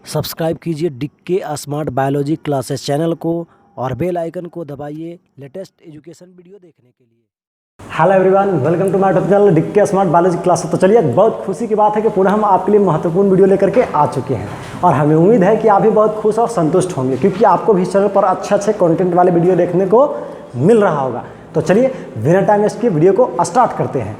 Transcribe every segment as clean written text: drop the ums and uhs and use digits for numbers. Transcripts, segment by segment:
Subscribe कीजिए डिक्के smart biology classes channel को और बेल आइकन को दबाइए लेटेस्ट एजुकेशन वीडियो देखने के लिए। Hello everyone, welcome to my YouTube channel डिक्के स्मार्ट बायोलॉजी क्लासेस। तो चलिए, बहुत खुशी की बात है कि पुनः हम आपके लिए महत्वपूर्ण वीडियो लेकर के आ चुके हैं और हमें उम्मीद है कि आप भी बहुत खुश और संतुष्ट होंगे, क्योंकि आपको भी इस चैनल पर अच्छे कंटेंट वाले वीडियो देखने को मिल रहा होगा। तो चलिए, बिना टाइम वेस्ट किए वीडियो को स्टार्ट करते हैं।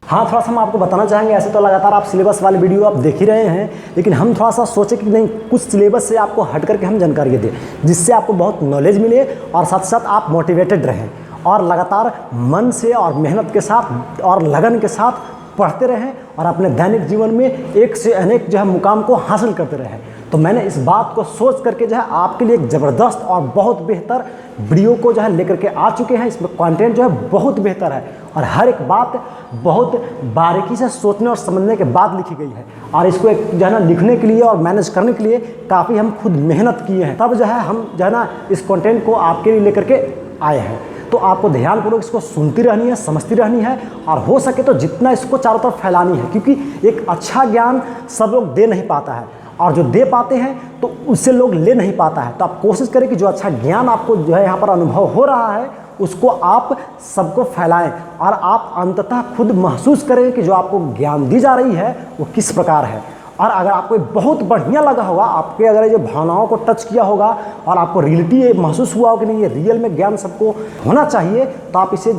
हाँ, थोड़ा सा हम आपको बताना चाहेंगे। ऐसे तो लगातार आप सिलेबस वाले वीडियो आप देख ही रहे हैं, लेकिन हम थोड़ा सा सोचे कि नहीं, कुछ सिलेबस से आपको हट करके हम जानकारी दें, जिससे आपको बहुत नॉलेज मिले और साथ साथ आप मोटिवेटेड रहें और लगातार मन से और मेहनत के साथ और लगन के साथ पढ़ते रहें और अपने दैनिक जीवन में एक से अनेक जो है मुकाम को हासिल करते रहें। तो मैंने इस बात को सोच करके जो है आपके लिए एक ज़बरदस्त और बहुत बेहतर वीडियो को जो है लेकर के आ चुके हैं। इसमें कंटेंट जो है बहुत बेहतर है और हर एक बात बहुत बारीकी से सोचने और समझने के बाद लिखी गई है। और इसको एक जो है ना लिखने के लिए और मैनेज करने के लिए काफ़ी हम खुद मेहनत किए हैं, तब जो है हम जो है ना इस कंटेंट को आपके लिए लेकर के आए हैं। तो आपको ध्यानपूर्वक इसको सुनती रहनी है, समझती रहनी है और हो सके तो जितना इसको चारों तरफ फैलानी है, क्योंकि एक अच्छा ज्ञान सब लोग दे नहीं पाता है और जो दे पाते हैं तो उससे लोग ले नहीं पाता है। तो आप कोशिश करें कि जो अच्छा ज्ञान आपको जो है यहाँ पर अनुभव हो रहा है उसको आप सबको फैलाएं और आप अंततः खुद महसूस करें कि जो आपको ज्ञान दी जा रही है वो किस प्रकार है। और अगर आपको बहुत बढ़िया लगा होगा, आपके अगर ये भावनाओं को टच किया होगा और आपको रियलिटी ये महसूस हुआ हो कि नहीं, ये रियल में ज्ञान सबको होना चाहिए, तो आप इसे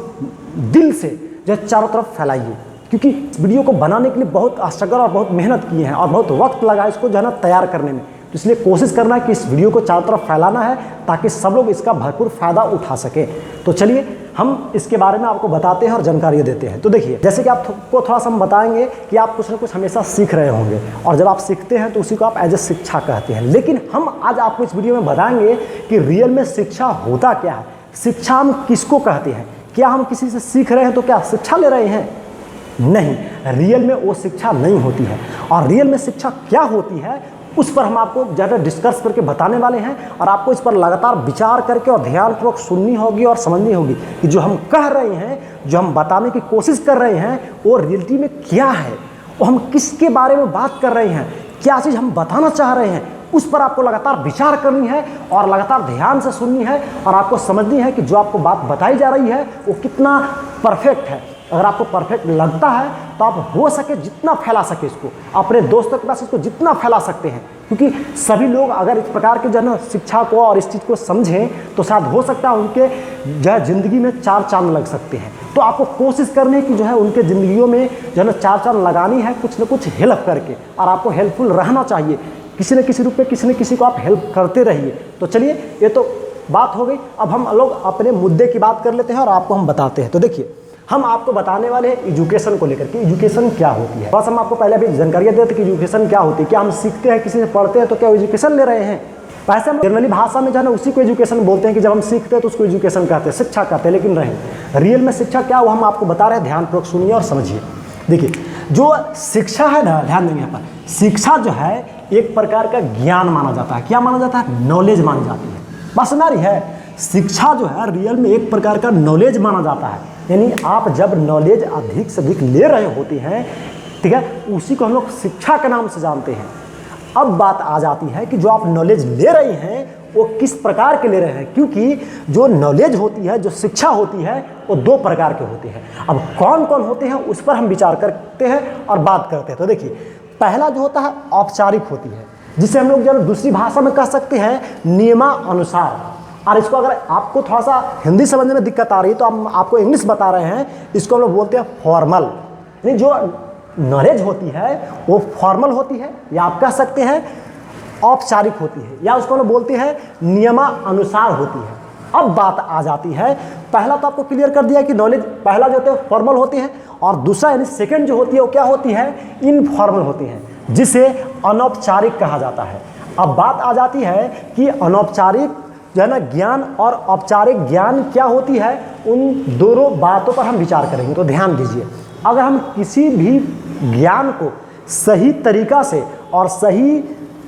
दिल से जो चारों तरफ फैलाइए। क्योंकि इस वीडियो को बनाने के लिए बहुत स्ट्रगल और बहुत मेहनत किए हैं और बहुत वक्त लगा इसको जो है ना तैयार करने में। तो इसलिए कोशिश करना है कि इस वीडियो को चारों तरफ फैलाना है ताकि सब लोग इसका भरपूर फ़ायदा उठा सके। तो चलिए, हम इसके बारे में आपको बताते हैं और जानकारी देते हैं। तो देखिए, जैसे कि आपको थोड़ा सा हम बताएंगे कि आप कुछ ना कुछ हमेशा सीख रहे होंगे और जब आप सीखते हैं तो उसी को आप एज ए शिक्षा कहते हैं। लेकिन हम आज आपको इस वीडियो में बताएंगे कि रियल में शिक्षा होता क्या है, शिक्षा हम किसको कहते हैं। क्या हम किसी से सीख रहे हैं तो क्या शिक्षा ले रहे हैं? नहीं, रियल में वो शिक्षा नहीं होती है। और रियल में शिक्षा क्या होती है उस पर हम आपको ज़्यादा डिस्कस करके बताने वाले हैं और आपको इस पर लगातार विचार करके और ध्यानपूर्वक सुननी होगी और समझनी होगी कि जो हम कह रहे हैं, जो हम बताने की कोशिश कर रहे हैं, वो रियलिटी में क्या है, वो हम किसके बारे में बात कर रहे हैं, क्या चीज़ हम बताना चाह रहे हैं, उस पर आपको लगातार विचार करनी है और लगातार ध्यान से सुननी है और आपको समझनी है कि जो आपको बात बताई जा रही है वो कितना परफेक्ट है। अगर आपको परफेक्ट लगता है तो आप हो सके जितना फैला सके इसको, अपने दोस्तों के पास इसको जितना फैला सकते हैं, क्योंकि सभी लोग अगर इस प्रकार के जो है ना शिक्षा को और इस चीज़ को समझें तो शायद हो सकता है उनके जो है ज़िंदगी में चार चांद लग सकते हैं। तो आपको कोशिश करनी है कि जो है उनके ज़िंदगियों में जो है ना चार चांद लगानी है, कुछ न कुछ हेल्प करके, और आपको हेल्पफुल रहना चाहिए। किसी न किसी रूप में किसी न किसी को आप हेल्प करते रहिए। तो चलिए, ये तो बात हो गई। अब हम लोग अपने मुद्दे की बात कर लेते हैं और आपको हम बताते हैं। तो देखिए, हम आपको बताने वाले हैं एजुकेशन को लेकर के, एजुकेशन क्या होती है। बस हम आपको पहले भी जानकारी देते कि एजुकेशन क्या होती है। क्या हम सीखते हैं, किसी से पढ़ते हैं तो क्या एजुकेशन ले रहे हैं? वैसे हम जनरली भाषा में जो है ना उसी को एजुकेशन बोलते हैं कि जब हम सीखते हैं तो उसको एजुकेशन कहते हैं, शिक्षा कहते हैं। लेकिन नहीं, रियल में शिक्षा क्या वो हम आपको बता रहे हैं। ध्यानपूर्वक सुनिए और समझिए। देखिए, जो शिक्षा है ना, ध्यान देंगे यहाँ पर, शिक्षा जो है एक प्रकार का ज्ञान माना जाता है। क्या माना जाता है? नॉलेज मानी जाती है। बस हमारी है, शिक्षा जो है रियल में एक प्रकार का नॉलेज माना जाता है। यानी आप जब नॉलेज अधिक से अधिक ले रहे होते हैं, ठीक है, उसी को हम लोग शिक्षा के नाम से जानते हैं। अब बात आ जाती है कि जो आप नॉलेज ले रहे हैं वो किस प्रकार के ले रहे हैं, क्योंकि जो नॉलेज होती है, जो शिक्षा होती है, वो दो प्रकार के होते हैं। अब कौन कौन होते हैं उस पर हम विचार करते हैं और बात करते हैं। तो देखिए, पहला जो होता है औपचारिक होती है, जिसे हम लोग जो दूसरी भाषा में कह सकते हैं नियमानुसार। और इसको अगर आपको थोड़ा सा हिंदी समझने में दिक्कत आ रही है तो हम आपको इंग्लिश बता रहे हैं। इसको हम लोग बोलते हैं फॉर्मल। यानी जो नॉलेज होती है वो फॉर्मल होती है, या आप कह सकते हैं औपचारिक होती है, या उसको हम लोग बोलते हैं नियमानुसार होती है। अब बात आ जाती है, पहला तो आपको क्लियर कर दिया कि नॉलेज पहला जो होते हैं फॉर्मल होते हैं और दूसरा यानी सेकेंड जो होती है वो क्या होती है? इनफॉर्मल होती है, जिसे अनौपचारिक कहा जाता है। अब बात आ जाती है कि अनौपचारिक जो है ना ज्ञान और औपचारिक ज्ञान क्या होती है, उन दोनों बातों पर हम विचार करेंगे। तो ध्यान दीजिए, अगर हम किसी भी ज्ञान को सही तरीका से और सही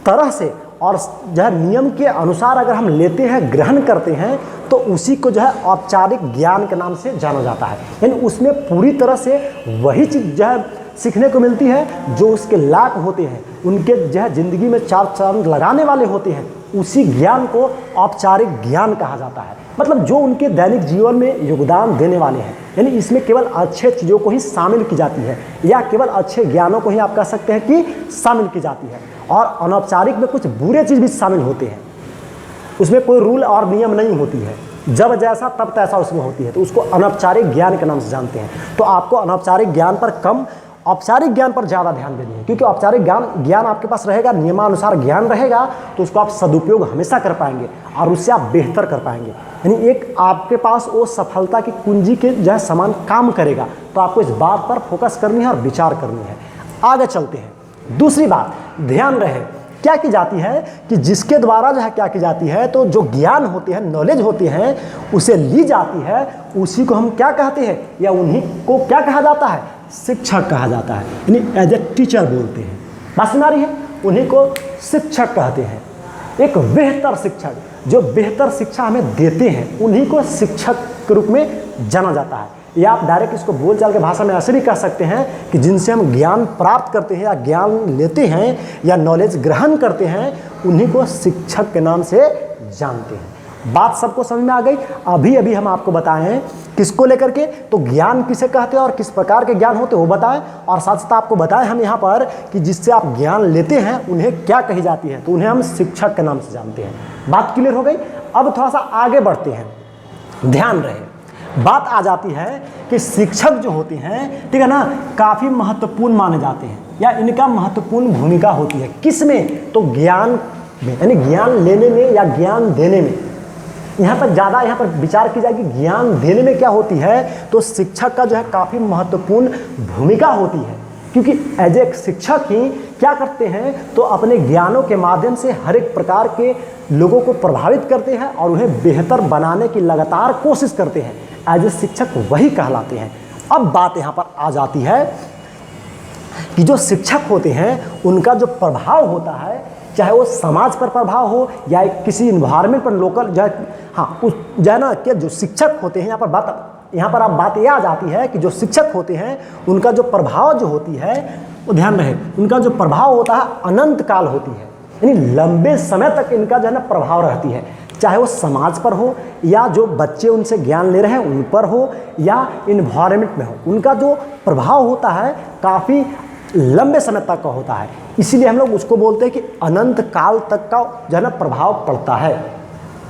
तरह से और जो है नियम के अनुसार अगर हम लेते हैं, ग्रहण करते हैं, तो उसी को जो है औपचारिक ज्ञान के नाम से जाना जाता है। यानी उसमें पूरी तरह से वही चीज़ जो है सीखने को मिलती है जो उसके लायक होते हैं, उनके जो है ज़िंदगी में चार चांद लगाने वाले होते हैं। उसी ज्ञान को औपचारिक ज्ञान कहा जाता है, मतलब जो उनके दैनिक जीवन में योगदान देने वाले हैं। यानी इसमें केवल अच्छे चीज़ों को ही शामिल की जाती है, या केवल अच्छे ज्ञानों को ही आप कह सकते हैं कि शामिल की जाती है। और अनौपचारिक में कुछ बुरे चीज़ भी शामिल होते हैं, उसमें कोई रूल और नियम नहीं होती है, जब जैसा तब तैसा उसमें होती है, तो उसको अनौपचारिक ज्ञान के नाम से जानते हैं। तो आपको अनौपचारिक ज्ञान पर कम, औपचारिक ज्ञान पर ज़्यादा ध्यान देनी है, क्योंकि औपचारिक ज्ञान आपके पास रहेगा, नियमानुसार ज्ञान रहेगा, तो उसको आप सदुपयोग हमेशा कर पाएंगे और उससे आप बेहतर कर पाएंगे। यानी एक आपके पास वो सफलता की कुंजी के जो है समान काम करेगा। तो आपको इस बात पर फोकस करनी है और विचार करनी है। आगे चलते हैं। दूसरी बात ध्यान रहे क्या की जाती है कि जिसके द्वारा जो है क्या की जाती है, तो जो ज्ञान होते हैं, नॉलेज होते हैं, उसे ली जाती है, उसी को हम क्या कहते हैं, या उन्हीं को क्या कहा जाता है, शिक्षक कहा जाता है। यानी एज ए टीचर बोलते हैं, बात सुना रही है, उन्हीं को शिक्षक कहते हैं। एक बेहतर शिक्षक जो बेहतर शिक्षा हमें देते हैं, उन्हीं को शिक्षक के रूप में जाना जाता है। या आप डायरेक्ट इसको बोलचाल के भाषा में ऐसे भी कह सकते हैं कि जिनसे हम ज्ञान प्राप्त करते हैं या ज्ञान लेते हैं या नॉलेज ग्रहण करते हैं, उन्हीं को शिक्षक के नाम से जानते हैं। बात सबको समझ में आ गई। अभी अभी हम आपको बताएं किसको लेकर के, तो ज्ञान किसे कहते हैं और किस प्रकार के ज्ञान होते हैं वो बताएं, और साथ साथ आपको बताएं हम यहाँ पर कि जिससे आप ज्ञान लेते हैं उन्हें क्या कही जाती है, तो उन्हें हम शिक्षक के नाम से जानते हैं। बात क्लियर हो गई। अब थोड़ा सा आगे बढ़ते हैं। ध्यान रहे, बात आ जाती है कि शिक्षक जो होते हैं, ठीक है ना, काफ़ी महत्वपूर्ण माने जाते हैं, या इनका महत्वपूर्ण भूमिका होती है। किस में, तो ज्ञान में, यानी ज्ञान लेने में या ज्ञान देने में। यहाँ पर ज़्यादा यहाँ पर विचार की जाएगी ज्ञान देने में क्या होती है, तो शिक्षक का जो है काफ़ी महत्वपूर्ण भूमिका होती है। क्योंकि एज ए शिक्षक ही क्या करते हैं, तो अपने ज्ञानों के माध्यम से हर एक प्रकार के लोगों को प्रभावित करते हैं और उन्हें बेहतर बनाने की लगातार कोशिश करते हैं। एज ए शिक्षक वही कहलाते हैं। अब बात यहाँ पर आ जाती है कि जो शिक्षक होते हैं उनका जो प्रभाव होता है, चाहे वो समाज पर प्रभाव हो या किसी इन्वायरमेंट पर, लोकल जो है, हाँ उस जो है ना, कि जो शिक्षक होते हैं, यहाँ पर आप बात यह आ जाती है कि जो शिक्षक होते हैं उनका जो प्रभाव जो होती है, वो ध्यान रहे, उनका जो प्रभाव होता है अनंत काल होती है। यानी लंबे समय तक इनका जो है ना प्रभाव रहती है, चाहे वो समाज पर हो या जो बच्चे उनसे ज्ञान ले रहे हैं उन पर हो या इन्वायरमेंट में हो, उनका जो प्रभाव होता है काफ़ी लंबे समय तक का होता है। इसीलिए हम लोग उसको बोलते हैं कि अनंत काल तक का जो है ना प्रभाव पड़ता है।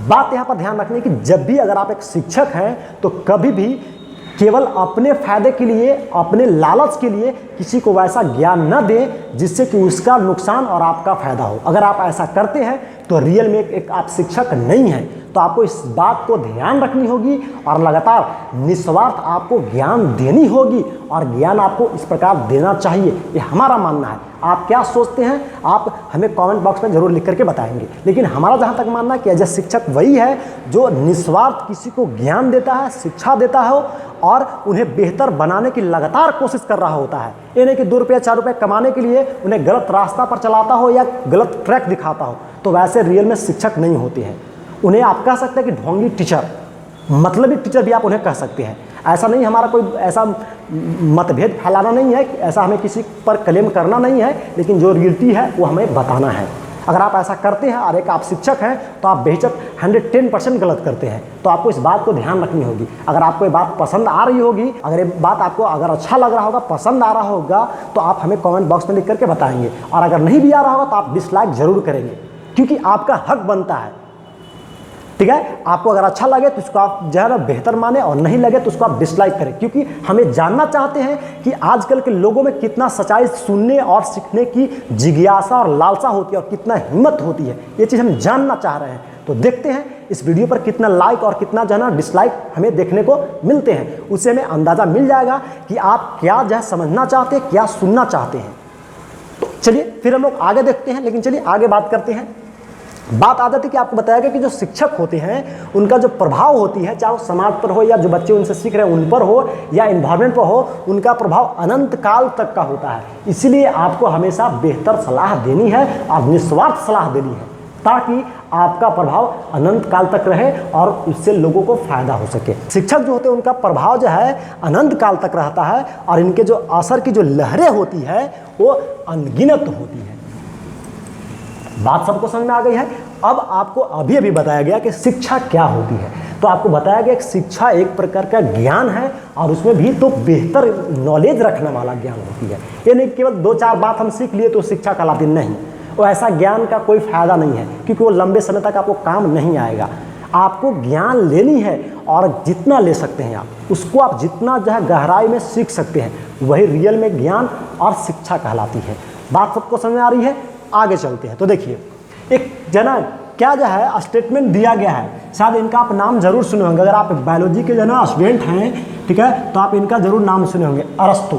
बात यहाँ पर ध्यान रखने की, जब भी अगर आप एक शिक्षक हैं तो कभी भी केवल अपने फायदे के लिए, अपने लालच के लिए किसी को वैसा ज्ञान न दें जिससे कि उसका नुकसान और आपका फायदा हो। अगर आप ऐसा करते हैं तो रियल में एक आप शिक्षक नहीं हैं। तो आपको इस बात को ध्यान रखनी होगी और लगातार निस्वार्थ आपको ज्ञान देनी होगी, और ज्ञान आपको इस प्रकार देना चाहिए, ये हमारा मानना है। आप क्या सोचते हैं आप हमें कमेंट बॉक्स में ज़रूर लिख करके बताएंगे। लेकिन हमारा जहाँ तक मानना है कि एज ए शिक्षक वही है जो निस्वार्थ किसी को ज्ञान देता है, शिक्षा देता है और उन्हें बेहतर बनाने की लगातार कोशिश कर रहा होता है। ये नहीं कि 2 रुपये 4 रुपये कमाने के लिए उन्हें गलत रास्ता पर चलाता हो या गलत ट्रैक दिखाता हो, तो वैसे रियल में शिक्षक नहीं होते हैं। उन्हें आप कह सकते हैं कि ढोंगी टीचर, मतलबी टीचर भी आप उन्हें कह सकते हैं। ऐसा नहीं, हमारा कोई ऐसा मतभेद फैलाना नहीं है, ऐसा हमें किसी पर क्लेम करना नहीं है, लेकिन जो रियलिटी है वो हमें बताना है। अगर आप ऐसा करते हैं और एक आप शिक्षक हैं तो आप बेहिचक 110% गलत करते हैं। तो आपको इस बात को ध्यान रखनी होगी। अगर आपको ये बात पसंद आ रही होगी, अगर ये बात आपको अगर अच्छा लग रहा होगा, पसंद आ रहा होगा, तो आप हमें कमेंट बॉक्स में लिख करके बताएंगे। और अगर नहीं भी आ रहा होगा तो आप डिसलाइक ज़रूर करेंगे, क्योंकि आपका हक बनता है। ठीक है, आपको अगर अच्छा लगे तो उसको आप जो है ना बेहतर माने, और नहीं लगे तो उसको आप डिसलाइक करें, क्योंकि हमें जानना चाहते हैं कि आजकल के लोगों में कितना सच्चाई सुनने और सीखने की जिज्ञासा और लालसा होती है और कितना हिम्मत होती है। ये चीज़ हम जानना चाह रहे हैं। तो देखते हैं इस वीडियो पर कितना लाइक और कितना जो है ना डिसलाइक हमें देखने को मिलते हैं। उससे हमें अंदाज़ा मिल जाएगा कि आप क्या जो है समझना चाहते हैं, क्या सुनना चाहते हैं। तो चलिए फिर हम लोग आगे देखते हैं। लेकिन चलिए आगे बात करते हैं। बात आ जाती है कि आपको बताया गया कि जो शिक्षक होते हैं उनका जो प्रभाव होती है, चाहे वो समाज पर हो या जो बच्चे उनसे सीख रहे हैं उन पर हो या इन्वायरमेंट पर हो, उनका प्रभाव अनंत काल तक का होता है। इसीलिए आपको हमेशा बेहतर सलाह देनी है और निस्वार्थ सलाह देनी है। ताकि आपका प्रभाव अनंत काल तक रहे और उससे लोगों को फायदा हो सके। शिक्षक जो होते हैं उनका प्रभाव जो है अनंत काल तक रहता है और इनके जो असर की जो लहरें होती है वो अनगिनत होती है। बात सबको समझ में आ गई है। अब आपको अभी अभी बताया गया कि शिक्षा क्या होती है। तो आपको बताया गया कि शिक्षा एक प्रकार का ज्ञान है और उसमें भी तो बेहतर नॉलेज रखने वाला ज्ञान होती है। ये नहीं केवल 2-4 बात हम सीख लिए तो शिक्षा कहलाती नहीं। वो ऐसा ज्ञान का कोई फायदा नहीं है क्योंकि वो लंबे समय तक आपको काम नहीं आएगा। आपको ज्ञान लेनी है और जितना ले सकते हैं आप उसको आप जितना जो है गहराई में सीख सकते हैं वही रियल में ज्ञान और शिक्षा कहलाती है। बात सबको समझ में आ रही है। आगे चलते हैं। तो देखिए एक जना क्या जो है स्टेटमेंट दिया गया है, शायद इनका आप नाम जरूर सुने होंगे। अगर आप बायोलॉजी के जो ना स्टूडेंट हैं, ठीक है, तो आप इनका जरूर नाम सुने होंगे। अरस्तु,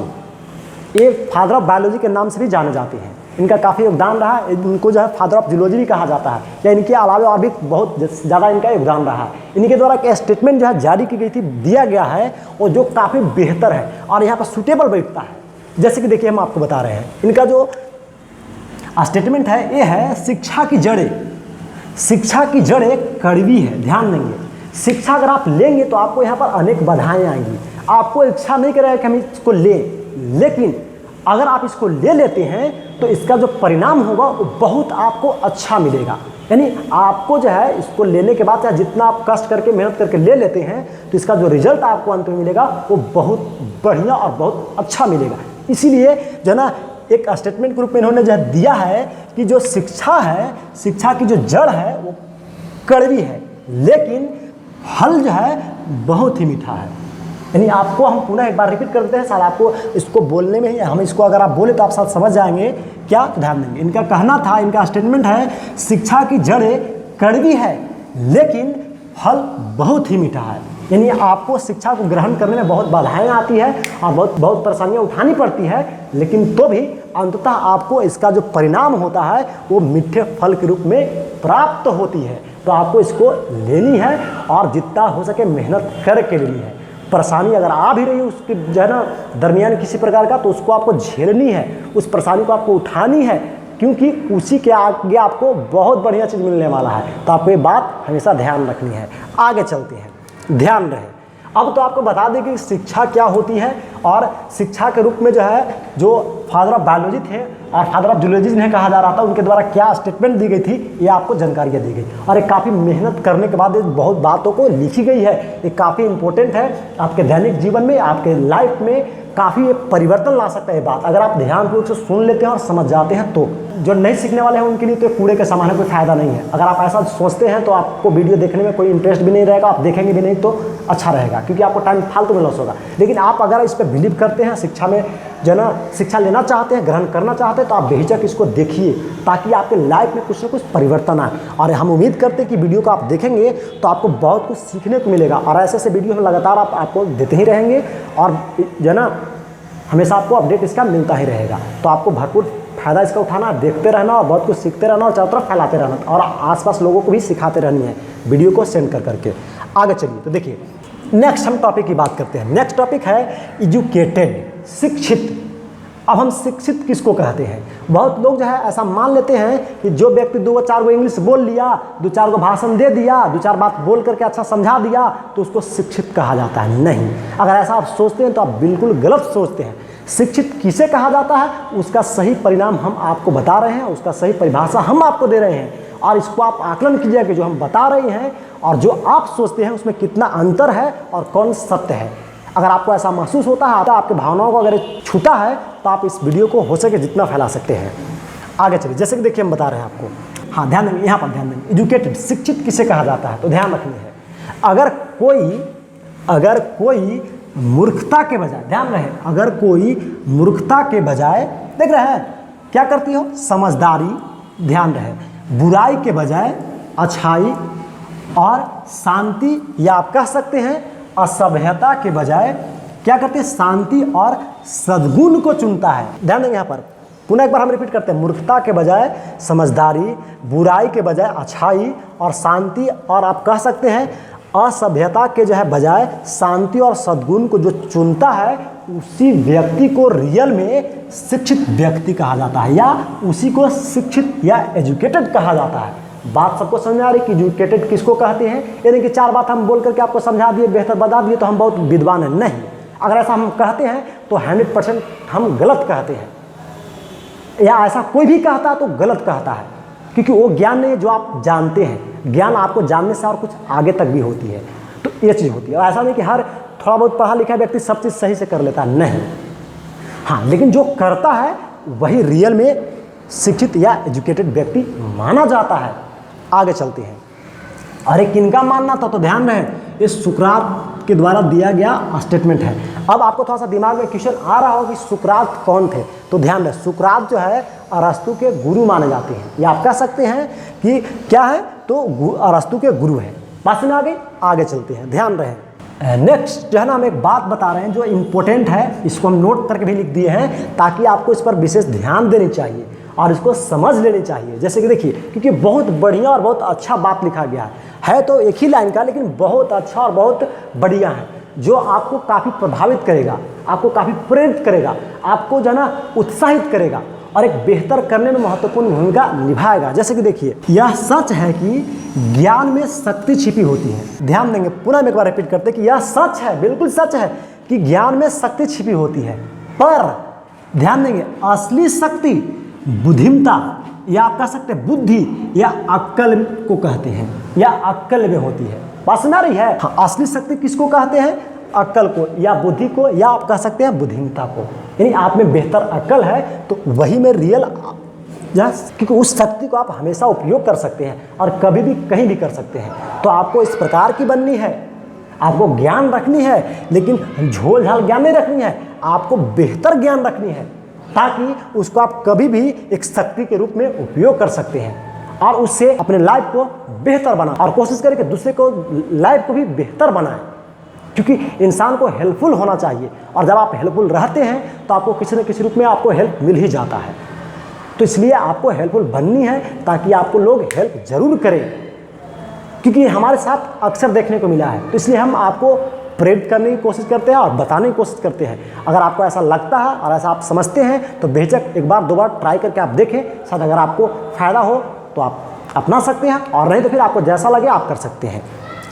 ये फादर ऑफ बायोलॉजी के नाम से भी जाने जाते हैं। इनका काफ़ी योगदान रहा है। इनको जो है फादर ऑफ जूलॉजी भी कहा जाता है या इनके अलावा और भी बहुत ज़्यादा इनका योगदान रहा है। इनके द्वारा एक स्टेटमेंट जो है जारी की गई थी, दिया गया है, और जो काफ़ी बेहतर है और यहाँ पर सूटेबल बैठता है। जैसे कि देखिए हम आपको बता रहे हैं इनका जो स्टेटमेंट है ये है, शिक्षा की जड़ें कड़वी है। ध्यान देंगे, शिक्षा अगर आप लेंगे तो आपको यहाँ पर अनेक बाधाएं आएंगी। आपको इच्छा नहीं करेगा कि हम इसको लें, लेकिन अगर आप इसको ले लेते हैं तो इसका जो परिणाम होगा वो बहुत आपको अच्छा मिलेगा। यानी आपको जो है इसको लेने के बाद चाहे जितना आप कष्ट करके मेहनत करके ले लेते हैं तो इसका जो रिजल्ट आपको अंत में मिलेगा वो बहुत बढ़िया और बहुत अच्छा मिलेगा। इसीलिए जो ना एक स्टेटमेंट के रूप में इन्होंने जो दिया है कि जो शिक्षा है, शिक्षा की जो जड़ है वो कड़वी है लेकिन फल जो है बहुत ही मीठा है। यानी आपको हम पुनः एक बार रिपीट करते हैं, शायद आपको इसको बोलने में ही, हम इसको अगर आप बोले तो आप शायद समझ जाएंगे क्या। तो ध्यान देंगे, इनका कहना था, इनका स्टेटमेंट है, शिक्षा की जड़ें कड़वी है लेकिन फल बहुत ही मीठा है। यानी आपको शिक्षा को ग्रहण करने में बहुत बाधाएं आती है और बहुत परेशानियां उठानी पड़ती है, लेकिन तो भी अंततः आपको इसका जो परिणाम होता है वो मीठे फल के रूप में प्राप्त होती है। तो आपको इसको लेनी है और जितना हो सके मेहनत करके लेनी है। परेशानी अगर आ भी रही है उसके जो है ना दरमियान किसी प्रकार का, तो उसको आपको झेलनी है, उस परेशानी को आपको उठानी है, क्योंकि उसी के आगे आपको बहुत बढ़िया चीज़ मिलने वाला है। तो आपको ये बात हमेशा ध्यान रखनी है। आगे चलते हैं, ध्यान रहे। अब तो आपको बता दें कि शिक्षा क्या होती है और शिक्षा के रूप में जो है जो फादर ऑफ बायोलॉजी थे और फादर ऑफ जूलॉजी जिन्हें कहा जा रहा था उनके द्वारा क्या स्टेटमेंट दी गई थी, ये आपको जानकारियाँ दी गई और ये काफ़ी मेहनत करने के बाद बहुत बातों को लिखी गई है। ये काफ़ी इंपॉर्टेंट है आपके दैनिक जीवन में, आपके लाइफ में काफ़ी परिवर्तन ला सकता है ये बात, अगर आप ध्यानपूर्वक से सुन लेते हैं और समझ जाते हैं तो। जो नहीं सीखने वाले हैं उनके लिए तो कूड़े के समान है, कोई फायदा नहीं है। अगर आप ऐसा सोचते हैं तो आपको वीडियो देखने में कोई इंटरेस्ट भी नहीं रहेगा, आप देखेंगे भी नहीं तो अच्छा रहेगा, क्योंकि आपको टाइम फालतू में लॉस होगा। लेकिन आप अगर इस पर बिलीव करते हैं, शिक्षा में जो ना शिक्षा लेना चाहते हैं, ग्रहण करना चाहते हैं, तो आप बेहिचक इसको देखिए ताकि आपके लाइफ में कुछ ना कुछ परिवर्तन आए। और हम उम्मीद करते हैं कि वीडियो को आप देखेंगे तो आपको बहुत कुछ सीखने को मिलेगा और ऐसे ऐसे वीडियो हम लगातार आपको देते ही रहेंगे और जो ना हमेशा आपको अपडेट इसका मिलता ही रहेगा। तो आपको भरपूर फायदा इसका उठाना, देखते रहना और बहुत कुछ सीखते रहना और चारों तरफ फैलाते रहना और आसपास लोगों को भी सिखाते रहनी है वीडियो को सेंड कर करके। आगे चलिए, तो देखिए नेक्स्ट हम टॉपिक की बात करते हैं। नेक्स्ट टॉपिक है एजुकेटेड, शिक्षित। अब हम शिक्षित किसको कहते हैं? बहुत लोग जो है ऐसा मान लेते हैं कि जो व्यक्ति 2-4 गो इंग्लिश बोल लिया, 2-4 गो भाषण दे दिया, 2-4 बात बोल करके अच्छा समझा दिया तो उसको शिक्षित कहा जाता है। नहीं, अगर ऐसा आप सोचते हैं तो आप बिल्कुल गलत सोचते हैं। शिक्षित किसे कहा जाता है उसका सही परिणाम हम आपको बता रहे हैं, उसका सही परिभाषा हम आपको दे रहे हैं और इसको आप आकलन कीजिए कि जो हम बता रहे हैं और जो आप सोचते हैं उसमें कितना अंतर है और कौन सत्य है। अगर आपको ऐसा महसूस होता है, आपके भावनाओं को अगर छूता है तो आप इस वीडियो को हो सके जितना फैला सकते हैं। आगे चलिए, जैसे कि देखिए हम बता रहे हैं आपको, हाँ ध्यान देंगे, यहाँ पर ध्यान देंगे, एजुकेटेड शिक्षित किसे कहा जाता है तो ध्यान रखनी है। अगर कोई मूर्खता के बजाय, ध्यान रहे, अगर कोई मूर्खता के बजाय, देख रहे हैं क्या करती हो, समझदारी, ध्यान रहे, बुराई के बजाय अच्छाई और शांति, या आप कह सकते हैं असभ्यता के बजाय क्या करते हैं, शांति और सद्गुण को चुनता है। ध्यान देंगे यहाँ पर, पुनः एक बार हम रिपीट करते हैं, मूर्खता के बजाय समझदारी, बुराई के बजाय अच्छाई और शांति, और आप कह सकते हैं असभ्यता के जो है बजाय शांति और सद्गुण को जो चुनता है उसी व्यक्ति को रियल में शिक्षित व्यक्ति कहा जाता है या उसी को शिक्षित या एजुकेटेड कहा जाता है। बात सबको समझ में आ रही कि एजुकेटेड किसको कहते हैं? यानी कि 4 बात हम बोल करके आपको समझा दिए, बेहतर बता दिए तो हम बहुत विद्वान हैं? नहीं, अगर ऐसा हम कहते हैं तो 100% हम गलत कहते हैं, या ऐसा कोई भी कहता है तो गलत कहता है, क्योंकि वो ज्ञान नहीं है जो आप जानते हैं। ज्ञान आपको जानने से और कुछ आगे तक भी होती है, तो ये चीज़ होती है। और ऐसा नहीं कि हर थोड़ा बहुत पढ़ा लिखा व्यक्ति सब चीज़ सही से कर लेता है, नहीं। हाँ, लेकिन जो करता है वही रियल में शिक्षित या एजुकेटेड व्यक्ति माना जाता है। आगे चलते हैं। अरे किनका मानना था? तो ध्यान रहे, ये सुकरात के द्वारा दिया गया स्टेटमेंट है। अब आपको थोड़ा सा दिमाग में क्वेश्चन आ रहा हो कि सुकरात कौन थे, तो ध्यान रहे, सुकरात जो है अरस्तु के गुरु माने जाते हैं, या आप कह सकते हैं कि क्या है, तो अरस्तु के गुरु हैं। बात में आ गई? आगे चलते हैं, ध्यान रहे। नेक्स्ट जो है ना, हम एक बात बता रहे हैं जो इम्पोर्टेंट है, इसको हम नोट करके भी लिख दिए हैं ताकि आपको इस पर विशेष ध्यान देनी चाहिए और इसको समझ लेनी चाहिए। जैसे कि देखिए, क्योंकि बहुत बढ़िया और बहुत अच्छा बात लिखा गया है तो एक ही लाइन का, लेकिन बहुत अच्छा और बहुत बढ़िया है, जो आपको काफ़ी प्रभावित करेगा, आपको काफ़ी प्रेरित करेगा, आपको जो है ना उत्साहित करेगा और एक बेहतर करने में महत्वपूर्ण भूमिका निभाएगा। जैसे कि देखिए, यह सच है कि ज्ञान में शक्ति छिपी होती है। ध्यान देंगे, पुनः एक बार रिपीट करते हैं कि यह सच है, बिल्कुल सच है कि ज्ञान में शक्ति छिपी होती है, पर ध्यान देंगे असली शक्ति बुद्धिमता, या आप कह सकते हैं बुद्धि या अक्ल को कहते हैं, या अक्ल में होती है। बात समझ आ रही है? हाँ, असली शक्ति किसको कहते हैं? अक्ल को या बुद्धि को, या आप कह सकते हैं बुद्धिमता को। यानी आप में बेहतर अक्ल है तो वही में रियल, क्योंकि उस शक्ति को आप हमेशा उपयोग कर सकते हैं और कभी भी कहीं भी कर सकते हैं। तो आपको इस प्रकार की बननी है, आपको ज्ञान रखनी है, लेकिन झोल झाल ज्ञान नहीं रखनी है, आपको बेहतर ज्ञान रखनी है ताकि उसको आप कभी भी एक शक्ति के रूप में उपयोग कर सकते हैं और उससे अपने लाइफ को बेहतर बना, और कोशिश करें कि दूसरे को लाइफ को भी बेहतर बनाएं, क्योंकि इंसान को हेल्पफुल होना चाहिए। और जब आप हेल्पफुल रहते हैं तो आपको किसी न किसी रूप में आपको हेल्प मिल ही जाता है। तो इसलिए आपको हेल्पफुल बननी है ताकि आपको लोग हेल्प जरूर करें, क्योंकि हमारे साथ अक्सर देखने को मिला है। तो इसलिए हम आपको प्रेरित करने की कोशिश करते हैं और बताने की कोशिश करते हैं। अगर आपको ऐसा लगता है और ऐसा आप समझते हैं तो बेझिझक एक बार 2 बार ट्राई करके आप देखें, शायद अगर आपको फ़ायदा हो तो आप अपना सकते हैं, और नहीं तो फिर आपको जैसा लगे आप कर सकते हैं।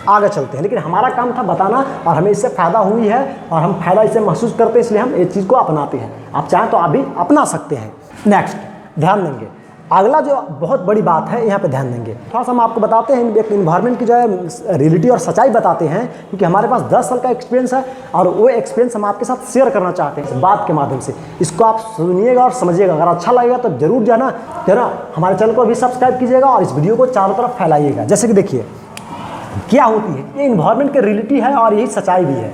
आगे चलते हैं, लेकिन हमारा काम था बताना, और हमें इससे फ़ायदा हुई है और हम फ़ायदा इससे महसूस करते हैं, इसलिए हम इस चीज़ को अपनाते हैं। आप चाहें तो आप भी अपना सकते हैं। नेक्स्ट ध्यान देंगे, अगला जो बहुत बड़ी बात है यहाँ पे ध्यान देंगे। थोड़ा सा हम आपको बताते हैं, एक इन्वायरमेंट की जो है रियलिटी और सच्चाई बताते हैं, क्योंकि हमारे पास 10 साल का एक्सपीरियंस है और वो एक्सपीरियंस हम आपके साथ शेयर करना चाहते हैं इस बात के माध्यम से। इसको आप सुनिएगा और समझिएगा, अगर अच्छा लगेगा तो जरूर जो है ना हमारे चैनल को भी सब्सक्राइब कीजिएगा और इस वीडियो को चारों तरफ फैलाइएगा। जैसे कि देखिए क्या होती है, ये इन्वायरमेंट की रियलिटी है और यही सच्चाई भी है,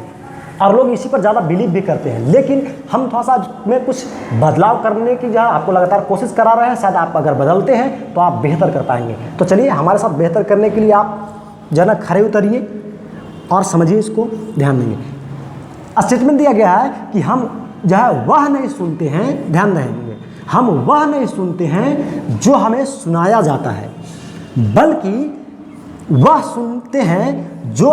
और लोग इसी पर ज़्यादा बिलीव भी करते हैं। लेकिन हम थोड़ा सा में कुछ बदलाव करने की जो है आपको लगातार कोशिश करा रहे हैं। शायद आप अगर बदलते हैं तो आप बेहतर कर पाएंगे। तो चलिए हमारे साथ बेहतर करने के लिए आप जो है ना खड़े उतरिए और समझिए, इसको ध्यान देंगे। स्टेटमेंट दिया गया है कि हम जो है वह नहीं सुनते हैं, ध्यान देंगे, हम वह नहीं सुनते हैं जो हमें सुनाया जाता है, बल्कि वह सुनते हैं जो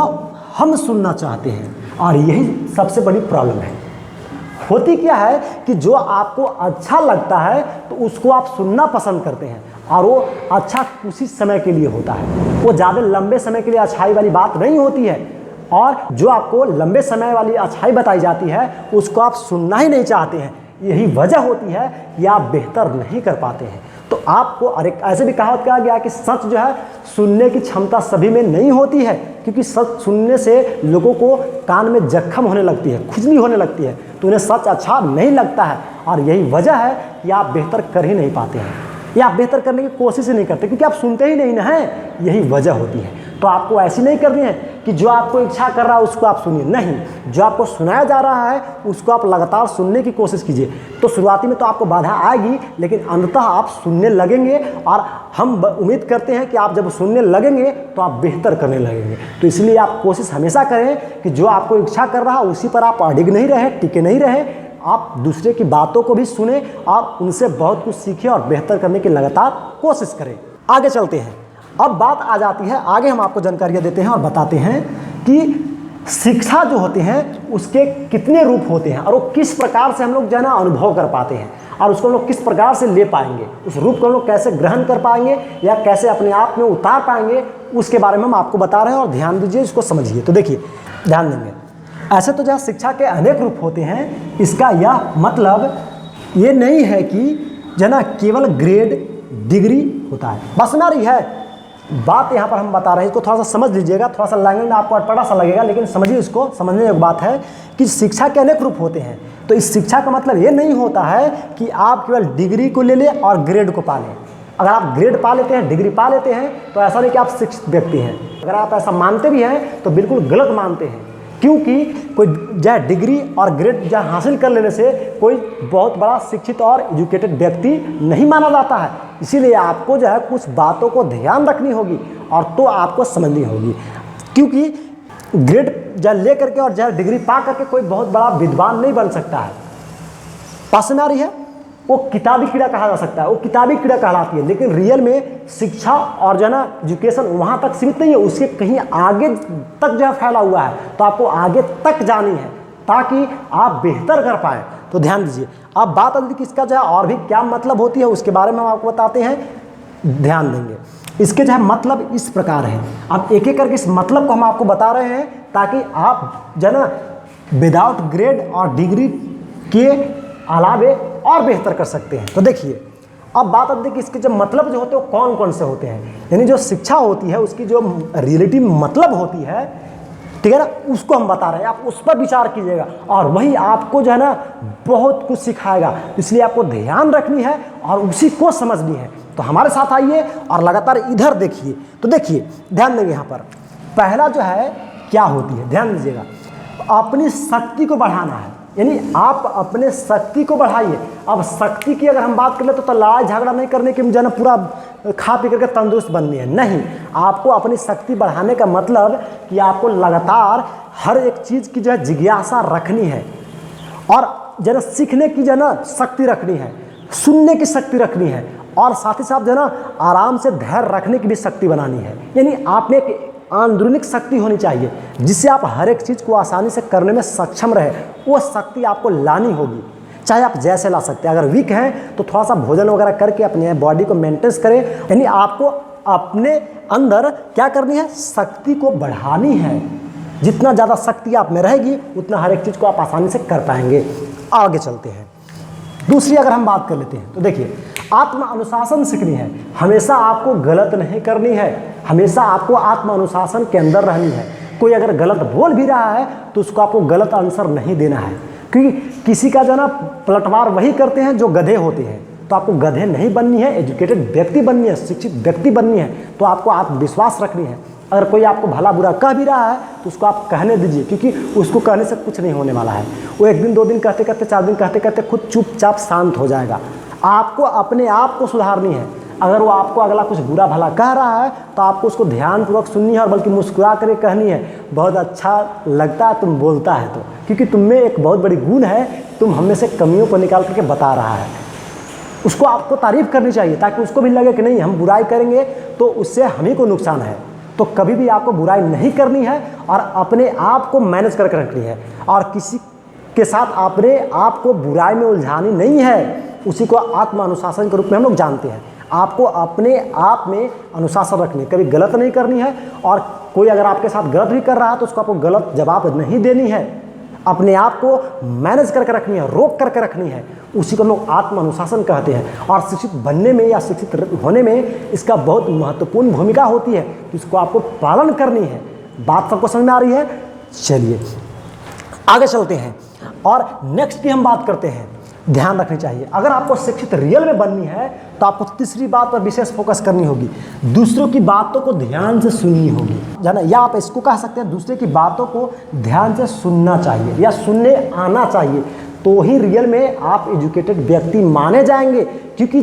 हम सुनना चाहते हैं। और यही सबसे बड़ी प्रॉब्लम है। होती क्या है कि जो आपको अच्छा लगता है तो उसको आप सुनना पसंद करते हैं, और वो अच्छा कुछ समय के लिए होता है, वो ज़्यादा लंबे समय के लिए अच्छाई वाली बात नहीं होती है। और जो आपको लंबे समय वाली अच्छाई बताई जाती है उसको आप सुनना ही नहीं चाहते हैं। यही वजह होती है कि आप बेहतर नहीं कर पाते हैं। तो आपको, और एक ऐसे भी कहावत कहा गया कि सच जो है सुनने की क्षमता सभी में नहीं होती है, क्योंकि सच सुनने से लोगों को कान में जख्म होने लगती है, खुजली होने लगती है, तो उन्हें सच अच्छा नहीं लगता है। और यही वजह है कि आप बेहतर कर ही नहीं पाते हैं, या आप बेहतर करने की कोशिश ही नहीं करते, क्योंकि आप सुनते ही नहीं ना हैं। यही वजह होती है। तो आपको ऐसी नहीं करनी है कि जो आपको इच्छा कर रहा है उसको आप सुनिए, नहीं, जो आपको सुनाया जा रहा है उसको आप लगातार सुनने की कोशिश कीजिए। तो शुरुआती में तो आपको बाधा आएगी, लेकिन अंततः आप सुनने लगेंगे, और हम उम्मीद करते हैं कि आप जब सुनने लगेंगे तो आप बेहतर करने लगेंगे। तो इसलिए आप कोशिश हमेशा करें कि जो आपको इच्छा कर रहा है उसी पर आप अडिग नहीं रहे, टिके नहीं रहे। आप दूसरे की बातों को भी सुने और उनसे बहुत कुछ सीखें और बेहतर करने की लगातार कोशिश करें। आगे चलते हैं। अब बात आ जाती है, आगे हम आपको जानकारियाँ देते हैं और बताते हैं कि शिक्षा जो होते हैं उसके कितने रूप होते हैं और वो किस प्रकार से हम लोग जो है ना अनुभव कर पाते हैं। और उसको हम लोग किस प्रकार से ले पाएंगे, उस रूप को हम लोग कैसे ग्रहण कर पाएंगे या कैसे अपने आप में उतार पाएंगे, उसके बारे में हम आपको बता रहे हैं। और ध्यान दीजिए, इसको समझिए। तो देखिए, ध्यान देंगे। ऐसे तो जहाँ शिक्षा के अनेक रूप होते हैं, इसका यह मतलब ये नहीं है कि जो ना केवल ग्रेड डिग्री होता है। बस सुना रही है बात यहाँ पर हम बता रहे हैं, इसको थोड़ा सा समझ लीजिएगा। थोड़ा सा लैंग्वेज में आपको अटपटा सा लगेगा, लेकिन समझिए, इसको समझने की बात है कि शिक्षा के अनेक रूप होते हैं। तो इस शिक्षा का मतलब ये नहीं होता है कि आप केवल डिग्री को ले लें और ग्रेड को पा लें। अगर आप ग्रेड पा लेते हैं, डिग्री पा लेते हैं, तो ऐसा नहीं कि आप शिक्षित व्यक्ति हैं। अगर आप ऐसा मानते भी हैं तो बिल्कुल गलत मानते हैं, क्योंकि कोई जो डिग्री और ग्रेड जो हासिल कर लेने से कोई बहुत बड़ा शिक्षित और एजुकेटेड व्यक्ति नहीं माना जाता है। इसीलिए आपको जो है कुछ बातों को ध्यान रखनी होगी और तो आपको समझनी होगी, क्योंकि ग्रेड जो ले करके और जो डिग्री पा करके कोई बहुत बड़ा विद्वान नहीं बन सकता है। पास में आ रही है, वो किताबी कीड़ा कहा जा सकता है, वो किताबी कीड़ा कहलाती है। लेकिन रियल में शिक्षा और जो है ना एजुकेशन वहाँ तक सीमित नहीं है, उसके कहीं आगे तक जो है फैला हुआ है। तो आपको आगे तक जानी है ताकि आप बेहतर कर पाएँ। तो ध्यान दीजिए। अब बात आती है कि इसका जो है और भी क्या मतलब होती है, उसके बारे में हम आपको बताते हैं, ध्यान देंगे। इसके जो है मतलब इस प्रकार है। अब एक एक करके इस मतलब को हम आपको बता रहे हैं ताकि आप जो है ना विदाउट ग्रेड और डिग्री के अलावे और बेहतर कर सकते हैं। तो देखिए, अब बात आती है कि इसके जो मतलब जो होते हैं वो कौन कौन से होते हैं। यानी जो शिक्षा होती है उसकी जो रिलेटिव मतलब होती है, ठीक है ना, उसको हम बता रहे हैं। आप उस पर विचार कीजिएगा और वही आपको जो है ना बहुत कुछ सिखाएगा। इसलिए आपको ध्यान रखनी है और उसी को समझनी है। तो हमारे साथ आइए और लगातार इधर देखिए। तो देखिए, ध्यान देंगे। यहाँ पर पहला जो है क्या होती है, ध्यान दीजिएगा, अपनी शक्ति को बढ़ाना है। यानी आप अपने शक्ति को बढ़ाइए। अब शक्ति की अगर हम बात कर ले तो लड़ाई झगड़ा नहीं करने की, जो है पूरा खा पी करके तंदुरुस्त बननी है, नहीं। आपको अपनी शक्ति बढ़ाने का मतलब कि आपको लगातार हर एक चीज़ की जो है जिज्ञासा रखनी है और जो है सीखने की जो है ना शक्ति रखनी है, सुनने की शक्ति रखनी है और साथ ही साथ जो है ना आराम से धैर्य रखने की भी शक्ति बनानी है। यानी आप में एक आंतरिक शक्ति होनी चाहिए जिससे आप हर एक चीज़ को आसानी से करने में सक्षम रहे। वो शक्ति आपको लानी होगी, चाहे आप जैसे ला सकते हैं। अगर वीक हैं तो थोड़ा सा भोजन वगैरह करके अपने बॉडी को मेंटेन करें। यानी आपको अपने अंदर क्या करनी है, शक्ति को बढ़ानी है। जितना ज़्यादा शक्ति आप में रहेगी उतना हर एक चीज़ को आप आसानी से कर पाएंगे। आगे चलते हैं। दूसरी अगर हम बात कर लेते हैं तो देखिए, आत्म अनुशासन सीखनी है। हमेशा आपको गलत नहीं करनी है, हमेशा आपको आत्म अनुशासन के अंदर रहनी है। कोई अगर गलत बोल भी रहा है तो उसको आपको गलत आंसर नहीं देना है, क्योंकि किसी का जो ना पलटवार वही करते हैं जो गधे होते हैं। तो आपको गधे नहीं बननी है, एजुकेटेड व्यक्ति बननी है, शिक्षित व्यक्ति बननी है। तो आपको आत्मविश्वास रखनी है। अगर कोई आपको भला बुरा कह भी रहा है तो उसको आप कहने दीजिए, क्योंकि उसको कहने से कुछ नहीं होने वाला है। वो एक दिन, 2 दिन कहते कहते, 4 दिन कहते कहते खुद चुपचाप शांत हो जाएगा। आपको अपने आप को सुधारनी है। अगर वो आपको अगला कुछ बुरा भला कह रहा है तो आपको उसको ध्यानपूर्वक सुननी है और बल्कि मुस्कुरा कर कहनी है, बहुत अच्छा लगता है तुम बोलता है तो, क्योंकि तुम में एक बहुत बड़ी गुण है, तुम हम में से कमियों को निकाल करके बता रहा है। उसको आपको तारीफ करनी चाहिए ताकि उसको भी लगे कि नहीं, हम बुराई करेंगे तो उससे हम ही को नुकसान है। तो कभी भी आपको बुराई नहीं करनी है और अपने आप को मैनेज करके रखनी है और किसी के साथ अपने आप को बुराई में उलझानी नहीं है। उसी को आत्म अनुशासन के रूप में हम लोग जानते हैं। आपको अपने आप में अनुशासन रखनी है, कभी गलत नहीं करनी है। और कोई अगर आपके साथ गलत भी कर रहा है तो उसको आपको गलत जवाब नहीं देनी है। अपने आप को मैनेज करके रखनी है, रोक करके रखनी है। उसी को हम लोग आत्म अनुशासन कहते हैं। और शिक्षित बनने में या शिक्षित होने में इसका बहुत महत्वपूर्ण भूमिका होती है, इसको आपको पालन करनी है। बात सबको समझ में आ रही है? चलिए आगे चलते हैं और नेक्स्ट की हम बात करते हैं। ध्यान रखनी चाहिए, अगर आपको शिक्षित रियल में बननी है तो आपको तीसरी बात पर विशेष फोकस करनी होगी। दूसरों की बातों को ध्यान से सुननी होगी, जाना, या आप इसको कह सकते हैं दूसरे की बातों को ध्यान से सुनना चाहिए या सुनने आना चाहिए। तो ही रियल में आप एजुकेटेड व्यक्ति माने जाएंगे। क्योंकि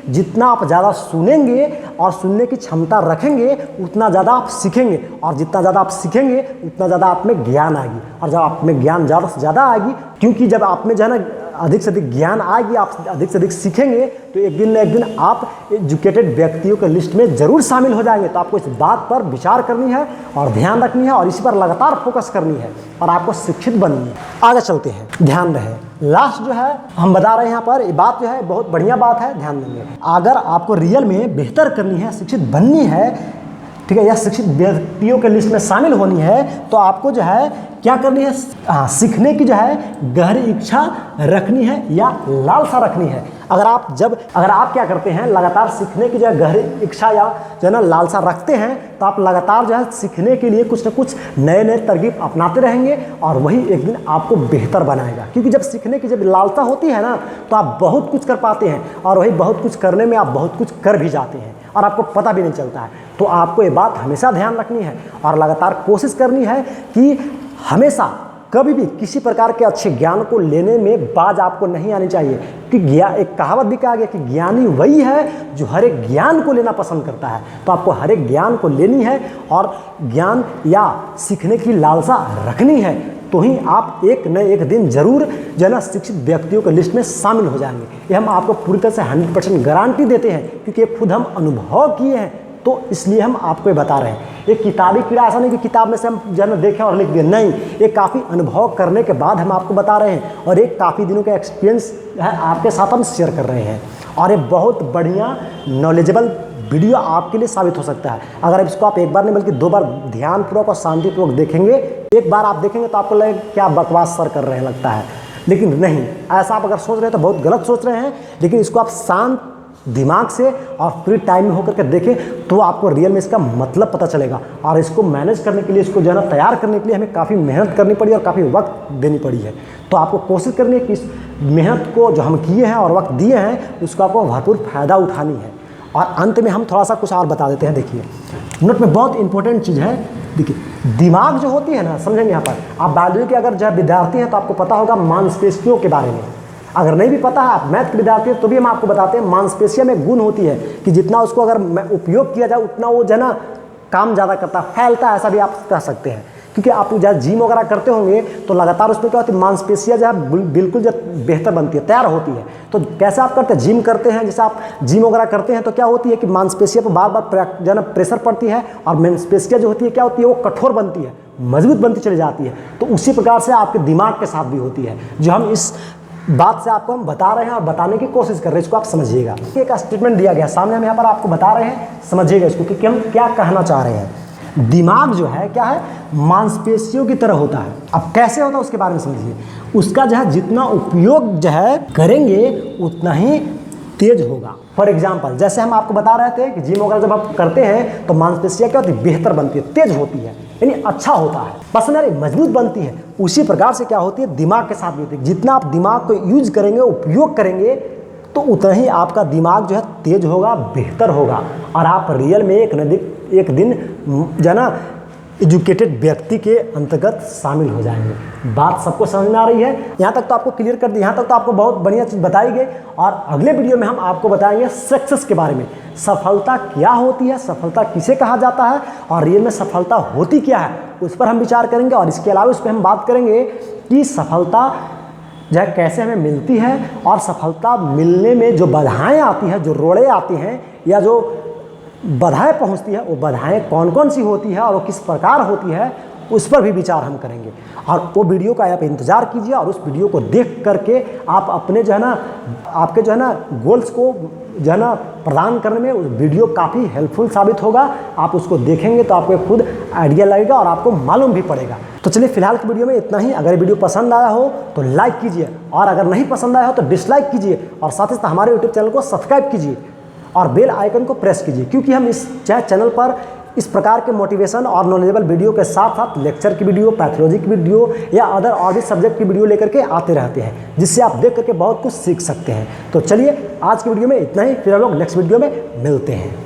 जितना आप ज़्यादा सुनेंगे और सुनने की क्षमता रखेंगे उतना ज़्यादा आप सीखेंगे, और जितना ज़्यादा आप सीखेंगे उतना ज़्यादा आप में ज्ञान आएगी, और जब आप में ज्ञान ज़्यादा से ज़्यादा आएगी, क्योंकि जब आप में जो है ना अधिक से अधिक ज्ञान आएगी, आप अधिक से अधिक सीखेंगे, तो एक दिन न एक दिन आप एजुकेटेड व्यक्तियों के लिस्ट में ज़रूर शामिल हो जाएंगे। तो आपको इस बात पर विचार करनी है और ध्यान रखनी है और इसी पर लगातार फोकस करनी है और आपको शिक्षित बननी है। आगे चलते हैं, ध्यान रहे। लास्ट जो है हम बता रहे हैं यहाँ पर, ये बात जो है बहुत बढ़िया बात है, ध्यान देंगे। अगर आपको रियल में बेहतर करनी है, शिक्षित बननी है, ठीक है, या शिक्षित व्यक्तियों के लिस्ट में शामिल होनी है, तो आपको जो है क्या करनी है, सीखने की जो है गहरी इच्छा रखनी है या लालसा रखनी है। अगर आप क्या करते हैं, लगातार सीखने की जो है गहरी इच्छा या जो है ना लालसा रखते हैं, तो आप लगातार जो है सीखने के लिए कुछ न कुछ नए नए तरकीब अपनाते रहेंगे और वही एक दिन आपको बेहतर बनाएगा। क्योंकि जब सीखने की जब लालसा होती है ना, तो आप बहुत कुछ कर पाते हैं और वही बहुत कुछ करने में आप बहुत कुछ कर भी जाते हैं और आपको पता भी नहीं चलता है। तो आपको ये बात हमेशा ध्यान रखनी है और लगातार कोशिश करनी है कि हमेशा कभी भी किसी प्रकार के अच्छे ज्ञान को लेने में बाज आपको नहीं आनी चाहिए। कि एक कहावत भी कहा गया कि ज्ञानी वही है जो हर एक ज्ञान को लेना पसंद करता है। तो आपको हर एक ज्ञान को लेनी है और ज्ञान या सीखने की लालसा रखनी है, तो ही आप एक न एक दिन जरूर जो है ना शिक्षित व्यक्तियों के लिस्ट में शामिल हो जाएंगे। ये हम आपको पूरी तरह से 100% गारंटी देते हैं, क्योंकि ये खुद हम अनुभव किए हैं, तो इसलिए हम आपको ये बता रहे हैं। एक किताबी कीड़ा ऐसा नहीं कि किताब में से हम जो है ना देखें और लिख दें, नहीं, ये काफ़ी अनुभव करने के बाद हम आपको बता रहे हैं और एक काफ़ी दिनों का एक्सपीरियंस है आपके साथ हम शेयर कर रहे हैं। और ये बहुत बढ़िया नॉलेजेबल वीडियो आपके लिए साबित हो सकता है। अगर इसको आप एक बार नहीं बल्कि 2 बार ध्यानपूर्वक और शांतिपूर्वक देखेंगे, एक बार आप देखेंगे तो आपको लगेगा क्या बकवास सर कर रहे हैं लगता है, लेकिन नहीं, ऐसा आप अगर सोच रहे हैं तो बहुत गलत सोच रहे हैं। लेकिन इसको आप शांत दिमाग से और फ्री टाइम में होकर के देखें तो आपको रियल में इसका मतलब पता चलेगा। और इसको मैनेज करने के लिए, इसको जो है ना तैयार करने के लिए हमें काफ़ी मेहनत करनी पड़ी और काफ़ी वक्त देनी पड़ी है। तो आपको कोशिश करनी है कि इस मेहनत को जो हम किए हैं और वक्त दिए हैं, उसको आपको भरपूर फ़ायदा उठानी है। और अंत में हम थोड़ा सा कुछ और बता देते हैं। देखिए, नोट में बहुत इंपॉर्टेंट चीज़ है। देखिए, दिमाग जो होती है ना, समझेंगे यहाँ पर, आप बायोलॉजी के अगर जो विद्यार्थी हैं तो आपको पता होगा मांसपेशियों के बारे में। अगर नहीं भी पता है, आप मैथ के विद्यार्थी हैं तो भी हम आपको बताते हैं, मांसपेशियों में गुण होती है कि जितना उसको अगर उपयोग किया जाए उतना वो जो है ना काम ज़्यादा करता है, फैलता है, ऐसा भी आप कह सकते हैं। क्योंकि आप जब जिम वगैरह करते होंगे तो लगातार उसमें क्या होती है, मांसपेशियाँ जो है बिल्कुल जब बेहतर बनती है, तैयार होती है। तो कैसे आप करते हैं, जिम करते हैं, जैसे आप जिम वगैरह करते हैं तो क्या होती है कि मांसपेशियों पर बार बार जो है ना प्रेशर पड़ती है और मांसपेशियाँ जो होती है क्या होती है, वो कठोर बनती है, मजबूत बनती चली जाती है। तो उसी प्रकार से आपके दिमाग के साथ भी होती है, जो हम इस बात से आपको हम बता रहे हैं और बताने की कोशिश कर रहे हैं। इसको आप समझिएगा। एक स्टेटमेंट दिया गया सामने, हम यहाँ पर आपको बता रहे हैं, समझिएगा इसको कि हम क्या कहना चाह रहे हैं। दिमाग जो है क्या है, मांसपेशियों की तरह होता है। अब कैसे होता है उसके बारे में समझिए। उसका जो है जितना उपयोग जो है करेंगे उतना ही तेज होगा। फॉर एग्जाम्पल, जैसे हम आपको बता रहे थे कि जिम वगैरह जब आप करते हैं तो मांसपेशियाँ क्या होती है, बेहतर बनती है, तेज होती है, यानी अच्छा होता है, पसंद मजबूत बनती है। उसी प्रकार से क्या होती है, दिमाग के साथ भी होती है। जितना आप दिमाग को यूज करेंगे, उपयोग करेंगे, तो उतना ही आपका दिमाग जो है तेज होगा, बेहतर होगा और आप रियल में एक दिन जो है ना एजुकेटेड व्यक्ति के अंतर्गत शामिल हो जाएंगे। बात सबको समझ में आ रही है? यहाँ तक तो आपको क्लियर कर दी, यहाँ तक तो आपको बहुत बढ़िया चीज़ बताई गई। और अगले वीडियो में हम आपको बताएंगे सक्सेस के बारे में। सफलता क्या होती है, सफलता किसे कहा जाता है और रियल में सफलता होती क्या है, उस पर हम विचार करेंगे। और इसके अलावा उस पर हम बात करेंगे कि सफलता जो है कैसे हमें मिलती है और सफलता मिलने में जो बाधाएँ आती हैं, जो रोड़े आती हैं या जो बाधाएं पहुंचती है, वो बाधाएं कौन कौन सी होती है और वो किस प्रकार होती है, उस पर भी विचार हम करेंगे। और वो वीडियो का आप इंतज़ार कीजिए और उस वीडियो को देख करके आप अपने जो है ना आपके जो है ना गोल्स को जो है ना प्रदान करने में उस वीडियो काफ़ी हेल्पफुल साबित होगा। आप उसको देखेंगे तो आपको खुद आइडिया लगेगा और आपको मालूम भी पड़ेगा। तो चलिए फिलहाल की वीडियो में इतना ही। अगर वीडियो पसंद आया हो तो लाइक कीजिए और अगर नहीं पसंद आया हो तो डिसलाइक कीजिए और साथ ही साथ हमारे यूट्यूब चैनल को सब्सक्राइब कीजिए और बेल आइकन को प्रेस कीजिए, क्योंकि हम इस चैनल पर इस प्रकार के मोटिवेशन और नॉलेजेबल वीडियो के साथ साथ लेक्चर की वीडियो, पैथोलॉजी की वीडियो या अदर और भी सब्जेक्ट की वीडियो लेकर के आते रहते हैं, जिससे आप देख करके बहुत कुछ सीख सकते हैं। तो चलिए आज की वीडियो में इतना ही, फिर हम लोग नेक्स्ट वीडियो में मिलते हैं।